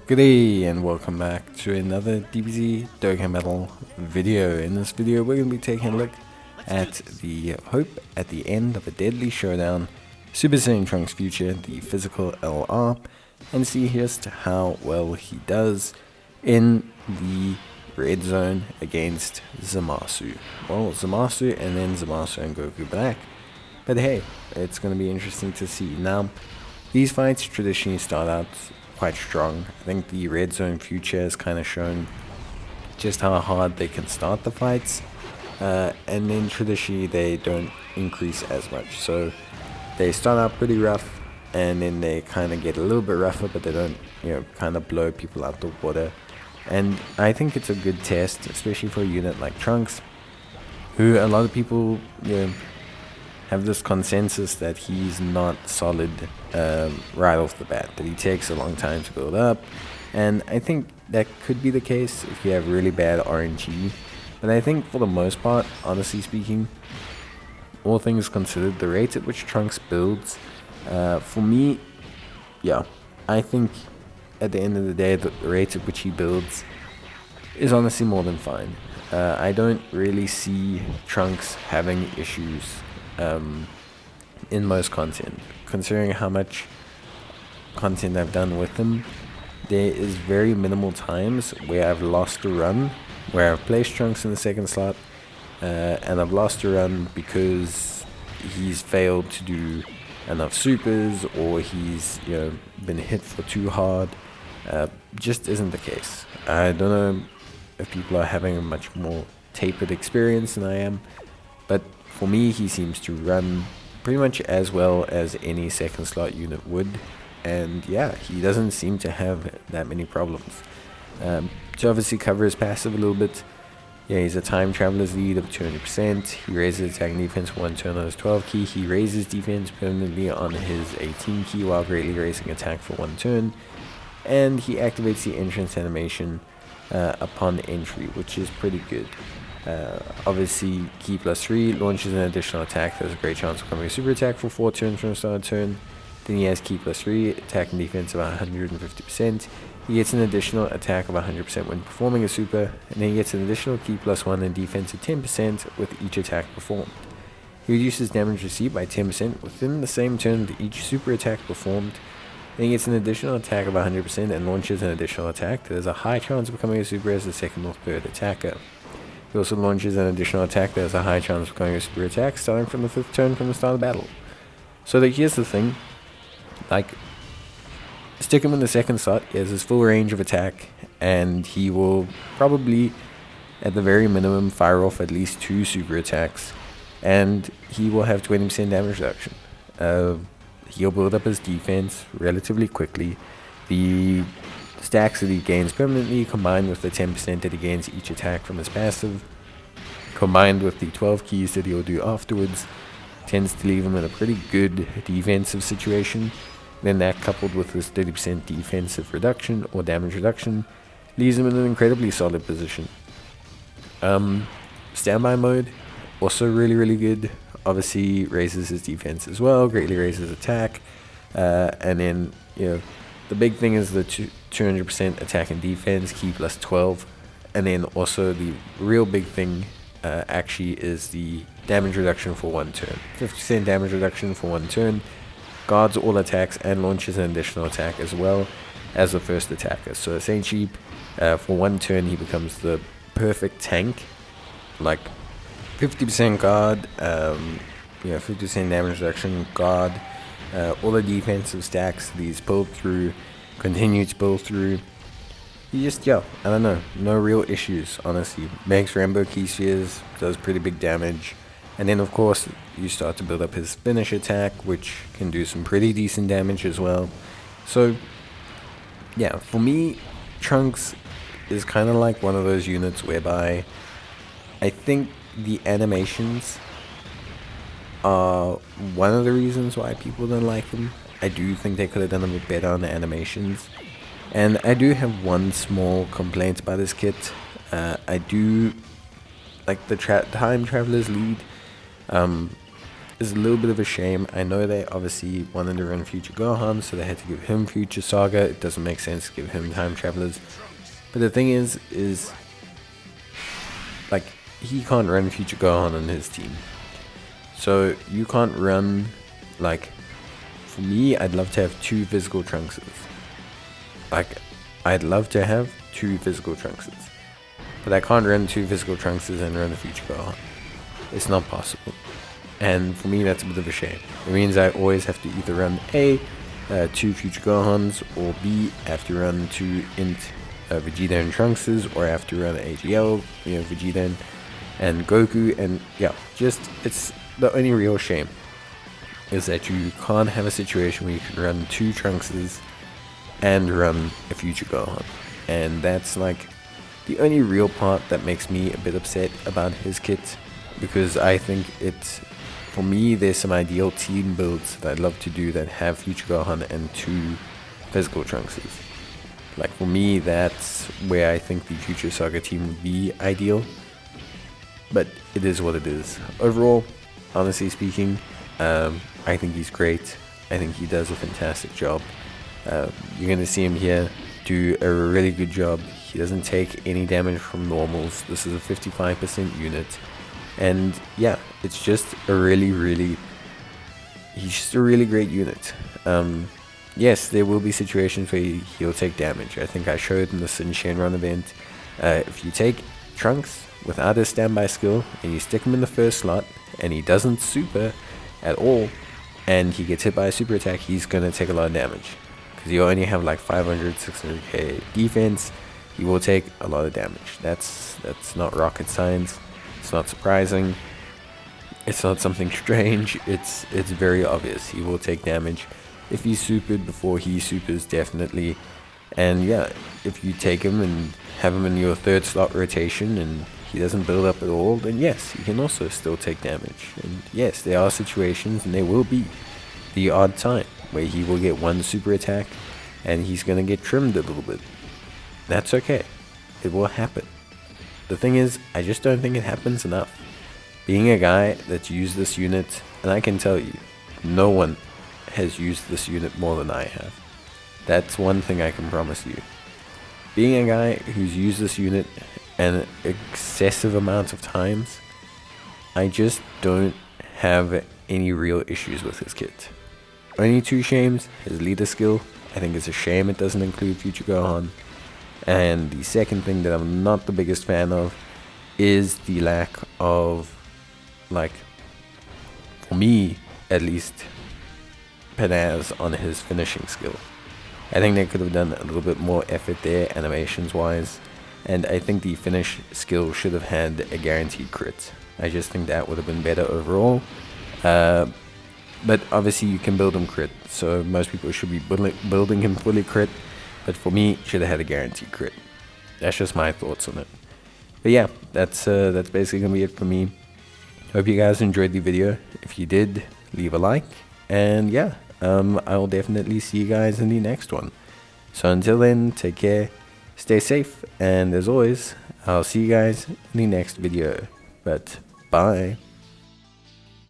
Good day and welcome back to another DBZ Dokkan Battle video. In this video we're going to be taking a look at the Hope at the end of a deadly showdown, Super Saiyan Trunks Future, the physical LR, and see just how well he does in the red zone against Zamasu. Well, Zamasu and then Zamasu and Goku Black. But hey, it's going to be interesting to see. Now, these fights traditionally start out quite strong. I think the red zone future has kind of shown just how hard they can start the fights, and then traditionally they don't increase as much. So they start out pretty rough, and then they kind of get a little bit rougher, but they don't, kind of blow people out the water. And I think it's a good test, especially for a unit like Trunks, who a lot of people, have this consensus that he's not solid right off the bat, that he takes a long time to build up, and I think that could be the case if you have really bad RNG, but I think for the most part, honestly speaking, all things considered, the rate at which Trunks builds, for me, I think at the end of the day, the rate at which he builds is honestly more than fine. I don't really see Trunks having issues in most content. Considering how much content I've done with him, there is very minimal times where I've lost a run, where I've placed Trunks in the second slot, and I've lost a run because he's failed to do enough supers, or he's been hit for too hard. Just isn't the case. I don't know if people are having a much more tapered experience than I am, but for me, he seems to run pretty much as well as any second slot unit would, and he doesn't seem to have that many problems. To obviously cover his passive a little bit, he's a time traveler's lead of 200%. He raises attack and defense for 1 turn on his 12 key. He raises defense permanently on his 18 key while greatly raising attack for 1 turn, and he activates the entrance animation upon entry, which is pretty good. Obviously, key +3 launches an additional attack. There's a great chance of becoming a super attack for 4 turns from the start of turn. Then he has key +3, attack and defense of 150%. He gets an additional attack of 100% when performing a super, and then he gets an additional key +1 and defense of 10% with each attack performed. He reduces damage received by 10% within the same turn with each super attack performed. Then he gets an additional attack of 100% and launches an additional attack. There's a high chance of becoming a super as the second or third attacker. He also launches an additional attack that has a high chance of becoming a super attack starting from the 5th turn from the start of the battle. So here's the thing, stick him in the second slot, he has his full range of attack, and he will probably, at the very minimum, fire off at least 2 super attacks, and he will have 20% damage reduction. He'll build up his defense relatively quickly. The stacks that he gains permanently, combined with the 10% that he gains each attack from his passive, combined with the 12 keys that he'll do afterwards, tends to leave him in a pretty good defensive situation. Then that, coupled with his 30% defensive reduction or damage reduction, leaves him in an incredibly solid position. Standby mode, also really good. Obviously raises his defense as well, greatly raises attack, and then the big thing is the 200% attack and defense, key +12, and then also the real big thing actually is the damage reduction for 1 turn. 50% damage reduction for 1 turn, guards all attacks and launches an additional attack as well as the first attacker. So essentially, for 1 turn he becomes the perfect tank, like 50% guard, 50% damage reduction, guard, all the defensive stacks these pulled through, continue to pull through. He just, I don't know, no real issues, honestly. Makes Rainbow Key Spheres, does pretty big damage, and then of course you start to build up his finish attack, which can do some pretty decent damage as well. So for me, Trunks is kind of like one of those units whereby I think the animations are one of the reasons why people don't like him. I do think they could have done a bit better on the animations, and I do have one small complaint about this kit. I do like the time traveler's lead is a little bit of a shame. I know they obviously wanted to run Future Gohan, so they had to give him Future Saga. It doesn't make sense to give him Time Travelers. But the thing is like, he can't run Future Gohan on his team. So you can't run, like, for me, I'd love to have 2 physical Trunkses. Like, I'd love to have 2 physical Trunkses. But I can't run 2 physical Trunkses and run a Future Gohan. It's not possible. And for me, that's a bit of a shame. It means I always have to either run A, 2 Future Gohans, or B, I have to run 2 Int Vegeta and Trunkses, or I have to run AGL, Vegeta and Goku. And yeah, just, it's the only real shame is that you can't have a situation where you can run 2 Trunkses and run a Future Gohan. And that's like the only real part that makes me a bit upset about his kit, because I think it's, for me, there's some ideal team builds that I'd love to do that have Future Gohan and 2 physical Trunkses. Like, for me, that's where I think the Future Saga team would be ideal. But it is what it is. Overall, honestly speaking, I think he's great. I think he does a fantastic job. You're going to see him here do a really good job. He doesn't take any damage from normals. This is a 55% unit. And yeah, it's just a really, he's just a really great unit. Yes, there will be situations where he'll take damage. I think I showed in the Sin Shenron event. If you take Trunks without his standby skill and you stick him in the first slot and he doesn't super at all and he gets hit by a super attack, he's going to take a lot of damage. Because you only have like 500, 600k defense, he will take a lot of damage. That's not rocket science. It's not surprising. It's not something strange. It's very obvious. He will take damage. If he's supered before he supers, definitely. And yeah, if you take him and have him in your 3rd slot rotation and he doesn't build up at all, then yes, he can also still take damage. And yes, there are situations, and there will be the odd time where he will get 1 super attack and he's going to get trimmed a little bit. That's okay. It will happen. The thing is, I just don't think it happens enough. Being a guy that's used this unit, and I can tell you, no one has used this unit more than I have. That's one thing I can promise you. Being a guy who's used this unit an excessive amount of times, I just don't have any real issues with his kit. Only 2 shames: his leader skill. I think it's a shame it doesn't include Future Gohan. And the second thing that I'm not the biggest fan of is the lack of, like, for me at least, Panaz on his finishing skill. I think they could have done a little bit more effort there, animations wise, and I think the finish skill should have had a guaranteed crit. I just think that would have been better overall. But obviously you can build him crit, so most people should be building him fully crit, but for me, should have had a guaranteed crit. That's just my thoughts on it. But yeah, that's basically gonna be it for me. Hope you guys enjoyed the video. If you did, leave a like, and yeah, I will definitely see you guys in the next one. So until then, take care, stay safe, and as always, I'll see you guys in the next video. But bye.